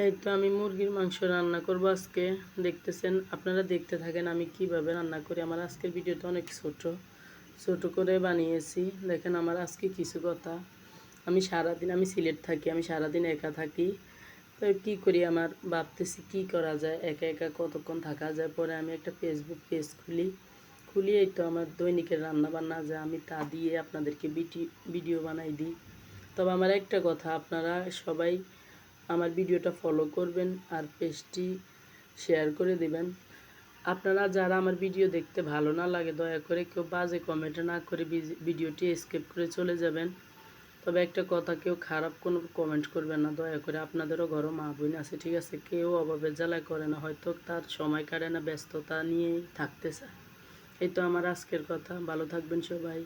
এই তো আমি মুরগির মাংস রান্না করব আজকে। দেখতেছেন, আপনারা দেখতে থাকেন আমি কিভাবে রান্না করি। আমার আজকের ভিডিওটা অনেক ছোট করে বানিয়েছি। দেখেন আমার আজকে কিছু কথা। আমি সিলেট থাকি, আমি সারাদিন একা থাকি। তো কী করি, আমার ভাবতেছি কী করা যায়, একা একা কতক্ষণ থাকা যায়। পরে আমি একটা ফেসবুক পেজ খুলি এই তো আমার দৈনিকের রান্না বান্না যা আমি তা দিয়ে আপনাদেরকে ভিডিও বানাই দিই। তবে আমার একটা কথা, আপনারা সবাই আমার ভিডিওটা ফলো করবেন আর পেজটি শেয়ার করে দিবেন। আপনারা যারা আমার ভিডিও দেখতে ভালো না লাগে দয়া করে কেউ বাজে কমেন্ট না করে ভিডিওটি স্কিপ করে চলে যাবেন। তবে একটা কথা, কেউ খারাপ কোনো কমেন্ট করবেন না দয়া করে। আপনাদেরও ঘরও মা বোন আছে, ঠিক আছে? কেউ অভাবের জ্বালায় করে না, হয়তো তার সময় কাটে না, ব্যস্ততা নিয়েই থাকতে চায়। এই তো আমার আজকের কথা। ভালো থাকবেন সবাই।